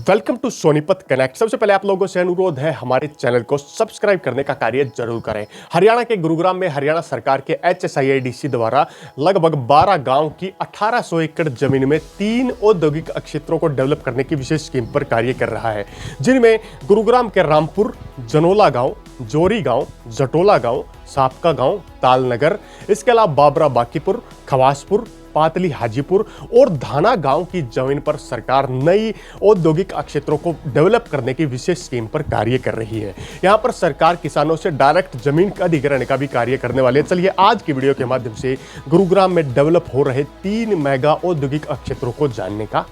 Welcome to Sonipat connect. सबसे पहले आप लोगों से अनुरोध है, हमारे चैनल को सब्सक्राइब करने का कार्य जरूर करें। हरियाणा के गुरुग्राम में हरियाणा सरकार के HSIIDC द्वारा लगभग 12 गांव की 1800 एकड़ जमीन में 3 औद्योगिक क्षेत्रों को डेवलप करने की विशेष स्कीम पर कार्य कर रहा है, जिनमें गुरुग्राम के रामपुर, जनोला गांव, जोरी गांव, जटोला गांव, सापका गांव, तालनगर, इसके अलावा बाबरा बाकीपुर, खवासपुर, पातली हाजीपुर और धाना गांव की जमीन पर सरकार नई औद्योगिक क्षेत्रों को डेवलप करने की विशेष स्कीम पर कार्य कर रही है। यहां पर सरकार किसानों से डायरेक्ट जमीन का अधिग्रहण का भी कार्य करने वाले है। चलिए आज की वीडियो के माध्यम से गुरुग्राम में डेवलप हो रहे 3 मेगा औद्योगिक क्षेत्रों को जानने का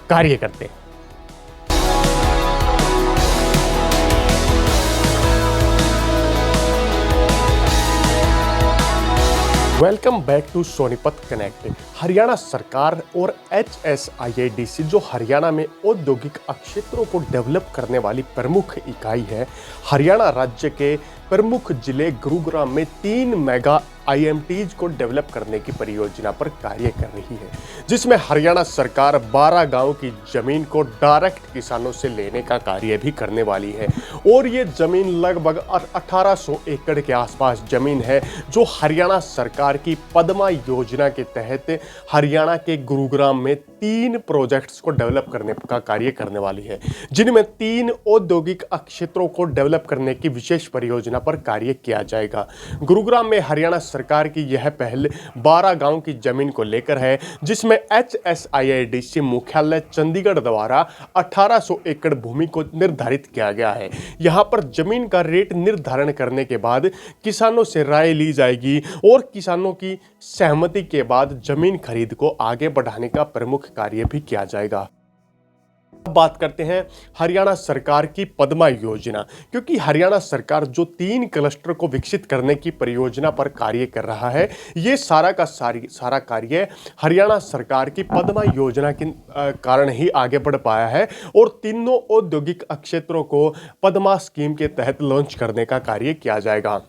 कार्य करते हैं। Welcome back to Sonipat connect. Haryana सरकार और HSIIDC जो हरियाणा में औद्योगिक क्षेत्रों को डेवलप करने वाली प्रमुख इकाई है, हरियाणा राज्य के प्रमुख जिले गुरुग्राम में 3 मेगा IMTs को डेवलप करने की परियोजना पर कार्य कर रही है, जिसमें हरियाणा सरकार 12 गांव की जमीन को डायरेक्ट किसानों से लेने का कार्य भी करने वाली है। और ये जमीन लगभग 1800 एकड़ के आसपास जमीन है, जो हरियाणा सरकार की पद्मा योजना के तहत हरियाणा के गुरुग्राम में 3 प्रोजेक्ट्स को डेवलप करने का कार्य करने वाली है, जिनमें 3 औद्योगिक क्षेत्रों को डेवलप करने की विशेष परियोजना पर कार्य किया जाएगा। गुरुग्राम में हरियाणा सरकार की यह पहल 12 गांव की जमीन को लेकर है, जिसमें HSIIDC मुख्यालय चंडीगढ़ द्वारा 1800 एकड़ भूमि को निर्धारित किया गया है। यहां पर जमीन का रेट निर्धारण करने के बाद किसानों से राय ली जाएगी और किसानों की सहमति के बाद जमीन खरीद को आगे बढ़ाने का प्रमुख कार्य भी किया जाएगा। अब बात करते हैं हरियाणा सरकार की पद्मा योजना, क्योंकि हरियाणा सरकार जो 3 क्लस्टर को विकसित करने की परियोजना पर कार्य कर रहा है, ये सारा का सारा कार्य हरियाणा सरकार की पद्मा योजना के कारण ही आगे बढ़ पाया है और तीनों औद्योगिक क्षेत्रों को पद्मा स्कीम के तहत लॉन्च करने का कार्य किया जाएगा।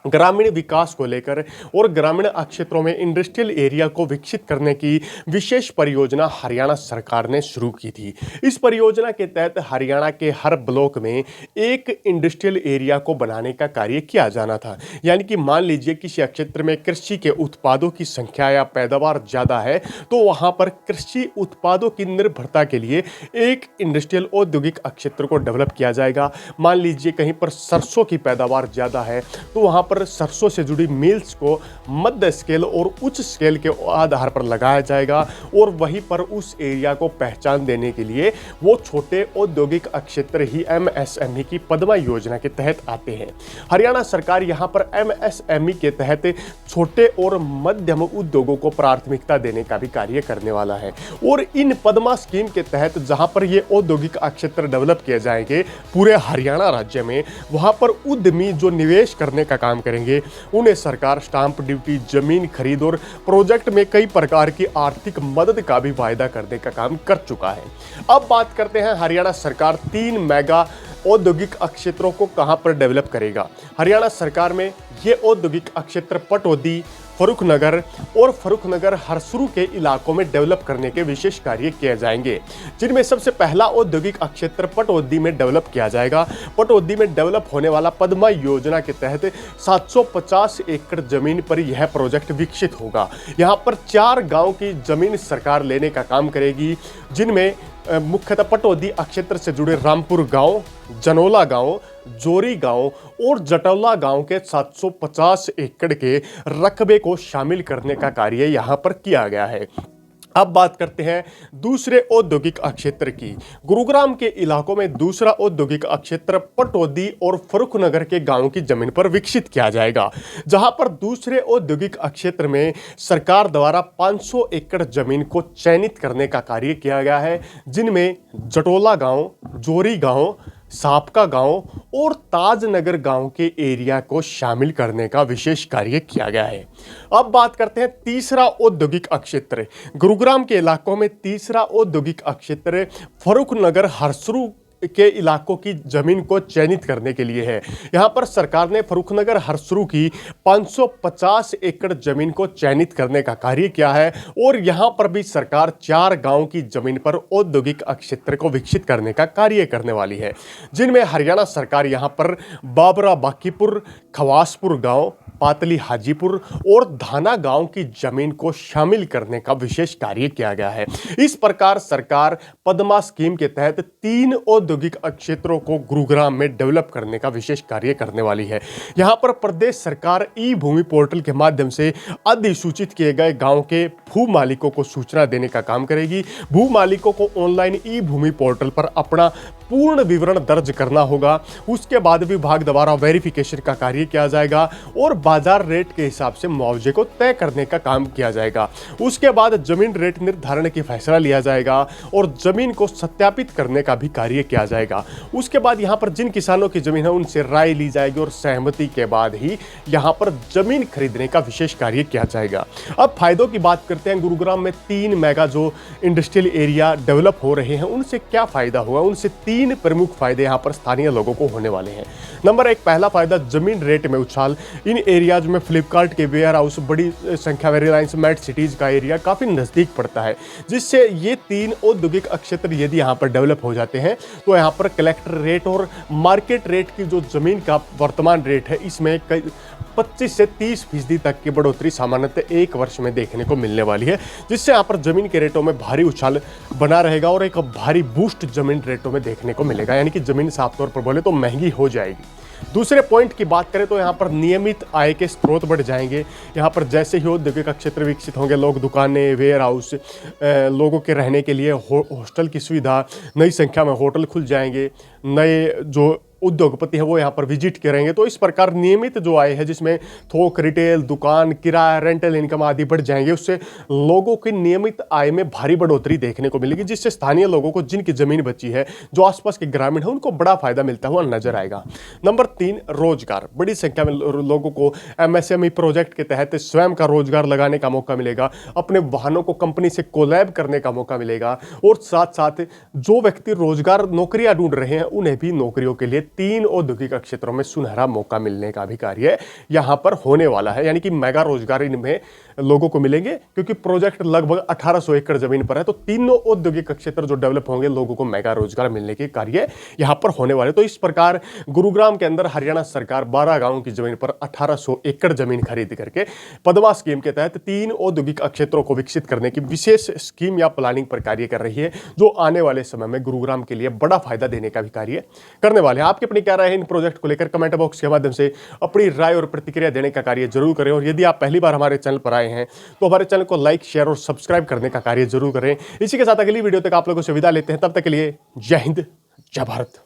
ग्रामीण विकास को लेकर और ग्रामीण क्षेत्रों में इंडस्ट्रियल एरिया को विकसित करने की विशेष परियोजना हरियाणा सरकार ने शुरू की थी। इस परियोजना के तहत हरियाणा के हर ब्लॉक में एक इंडस्ट्रियल एरिया को बनाने का कार्य किया जाना था। यानी कि मान लीजिए किसी क्षेत्र में कृषि के उत्पादों की संख्या या पैदावार ज़्यादा है, तो वहाँ पर कृषि उत्पादों की निर्भरता के लिए एक इंडस्ट्रियल औद्योगिक क्षेत्र को डेवलप किया जाएगा। मान लीजिए कहीं पर सरसों की पैदावार ज़्यादा है, तो वहाँ पर सरसों से जुड़ी मिल्स को मध्य स्केल और उच्च स्केल के आधार पर लगाया जाएगा और वहीं पर उस एरिया को पहचान देने के लिए वो छोटे औद्योगिक क्षेत्र ही MSME की पद्मा योजना के तहत आते हैं। हरियाणा सरकार यहां पर MSME के तहत छोटे और मध्यम उद्योगों को प्राथमिकता देने का भी कार्य करने वाला है। और इन पद्मा स्कीम के तहत जहां पर ये औद्योगिक क्षेत्र डेवलप किए जाएंगे पूरे हरियाणा राज्य में, वहां पर उद्यमी जो निवेश करने का काम करेंगे, उन्हें सरकार स्टाम्प ड्यूटी, जमीन खरीद और प्रोजेक्ट में कई प्रकार की आर्थिक मदद का भी वायदा करने का काम कर चुका है। अब बात करते हैं हरियाणा सरकार 3 मेगा औद्योगिक क्षेत्रों को कहां पर डेवलप करेगा। हरियाणा सरकार में ये औद्योगिक क्षेत्र पटौदी, फरुखनगर और फरुखनगर हरसरू के इलाकों में डेवलप करने के विशेष कार्य किए जाएंगे, जिनमें सबसे पहला औद्योगिक क्षेत्र पटौदी में डेवलप किया जाएगा। पटौदी में डेवलप होने वाला पद्मा योजना के तहत 750 एकड़ जमीन पर यह प्रोजेक्ट विकसित होगा। यहाँ पर 4 गांव की जमीन सरकार लेने का काम करेगी, जिनमें मुख्यतः पटौदी क्षेत्र से जुड़े रामपुर गांव, जनोला गांव, जोरी गांव और जटौला गांव के 750 एकड़ के रकबे को शामिल करने का कार्य यहां पर किया गया है। अब बात करते हैं दूसरे औद्योगिक क्षेत्र की। गुरुग्राम के इलाकों में दूसरा औद्योगिक क्षेत्र पटौदी और फरुखनगर के गांव की जमीन पर विकसित किया जाएगा, जहां पर दूसरे औद्योगिक क्षेत्र में सरकार द्वारा 500 एकड़ जमीन को चयनित करने का कार्य किया गया है, जिनमें जटोला गांव, जोरी गांव, सापका गांव और ताजनगर गांव के एरिया को शामिल करने का विशेष कार्य किया गया है। अब बात करते हैं तीसरा औद्योगिक क्षेत्र। गुरुग्राम के इलाकों में तीसरा औद्योगिक क्षेत्र फरुखनगर हरसरू के इलाकों की जमीन को चयनित करने के लिए है। यहां पर सरकार ने फर्रुखनगर हरसरू की 550 एकड़ जमीन को चयनित करने का कार्य किया है और यहां पर भी सरकार 4 गांव की जमीन पर औद्योगिक क्षेत्र को विकसित करने का कार्य करने वाली है, जिनमें हरियाणा सरकार यहां पर बाबरा बाकीपुर, खवासपुर गांव, पातली हाजीपुर और धाना गांव की जमीन को शामिल करने का विशेष कार्य किया गया है। इस प्रकार सरकार पद्मा स्कीम के तहत 3 औद्योगिक क्षेत्रों को गुरुग्राम में डेवलप करने का विशेष कार्य करने वाली है। यहां पर प्रदेश सरकार ई भूमि पोर्टल के माध्यम से अधिसूचित किए गए गांव के भू मालिकों को सूचना देने का काम करेगी। भू मालिकों को ऑनलाइन ई भूमि पोर्टल पर अपना पूर्ण विवरण दर्ज करना होगा। उसके बाद विभाग द्वारा वेरिफिकेशन का कार्य किया जाएगा और बाजार रेट के हिसाब से मुआवजे को तय करने का काम किया जाएगा। उसके बाद जमीन रेट निर्धारण की फैसला लिया जाएगा और जमीन को सत्यापित करने का भी कार्य किया जाएगा। उसके बाद यहां पर जिन किसानों की जमीन है उनसे राय ली जाएगी और सहमति के बाद ही यहां पर जमीन खरीदने का विशेष कार्य किया जाएगा। अब फायदों की बात करते हैं। गुरुग्राम में 3 मेगा जो इंडस्ट्रियल एरिया डेवलप हो रहे हैं उनसे क्या फायदा होगा, उनसे 3 प्रमुख फायदे यहां पर स्थानीय लोगों को होने वाले हैं। नंबर 1, पहला फायदा जमीन रेट में उछाल। इन एरियाज में फ्लिपकार्ट के वेयर हाउस, बड़ी संख्या में रिलायंस मेट सिटीज का एरिया काफी नजदीक पड़ता है, जिससे ये 3 औद्योगिक क्षेत्र यदि यहां पर डेवलप हो जाते हैं तो यहां पर कलेक्टर रेट और मार्केट रेट की जो जमीन का वर्तमान रेट है इसमें 25 से 30% तक की बढ़ोतरी सामान्यतः 1 वर्ष में देखने को मिलने वाली है, जिससे यहाँ पर जमीन के रेटों में भारी उछाल बना रहेगा और एक भारी बूस्ट जमीन रेटों में देखने को मिलेगा, यानी कि जमीन साफ तौर पर बोले तो महंगी हो जाएगी। दूसरे पॉइंट की बात करें तो यहाँ पर नियमित आय के स्रोत बढ़ जाएंगे। यहाँ पर जैसे ही औद्योगिक क्षेत्र विकसित होंगे, लोग दुकानें, वेयर हाउस, लोगों के रहने के लिए हॉस्टल की सुविधा, नई संख्या में होटल खुल जाएंगे, नए जो उद्योगपति है वो यहाँ पर विजिट करेंगे, तो इस प्रकार नियमित जो आय है जिसमें थोक, रिटेल, दुकान, किराया, रेंटल इनकम आदि बढ़ जाएंगे, उससे लोगों की नियमित आय में भारी बढ़ोतरी देखने को मिलेगी, जिससे स्थानीय लोगों को जिनकी जमीन बची है, जो आसपास के ग्रामीण है, उनको बड़ा फायदा मिलता हुआ नजर आएगा। नंबर 3, रोजगार। बड़ी संख्या में लोगों को MSME प्रोजेक्ट के तहत स्वयं का रोजगार लगाने का मौका मिलेगा, अपने वाहनों को कंपनी से कोलैब करने का मौका मिलेगा और साथ साथ जो व्यक्ति रोजगार नौकरियां ढूंढ रहे हैं उन्हें भी नौकरियों के लिए 3 औद्योगिक क्षेत्रों में सुनहरा मौका मिलने का भी कार्य यहां पर होने वाला है, यानी कि मेगा रोजगार इनमें लोगों को मिलेंगे, क्योंकि प्रोजेक्ट लगभग 1800 एकड़ जमीन पर है, तो तीनों औद्योगिक क्षेत्र जो डेवलप होंगे लोगों को मेगा रोजगार मिलने के कार्य यहां पर होने वाले। तो इस प्रकार गुरुग्राम के अंदर हरियाणा सरकार 12 गांवों की जमीन पर 1800 एकड़ जमीन खरीद करके पद्मा स्कीम के तहत 3 औद्योगिक क्षेत्रों को विकसित करने की विशेष स्कीम या प्लानिंग पर कार्य कर रही है, जो आने वाले समय में गुरुग्राम के लिए बड़ा फायदा देने का भी कार्य करने वाले हैं। आपकी अपनी क्या राय है इन प्रोजेक्ट को लेकर, कमेंट बॉक्स के माध्यम से अपनी राय और प्रतिक्रिया देने का कार्य जरूर करें। और यदि आप पहली बार हमारे चैनल पर आए हैं तो हमारे चैनल को लाइक, शेयर और सब्सक्राइब करने का कार्य जरूर करें। इसी के साथ अगली वीडियो तक आप लोगों से विदा लेते हैं, तब तक के लिए जय हिंद, जय भारत।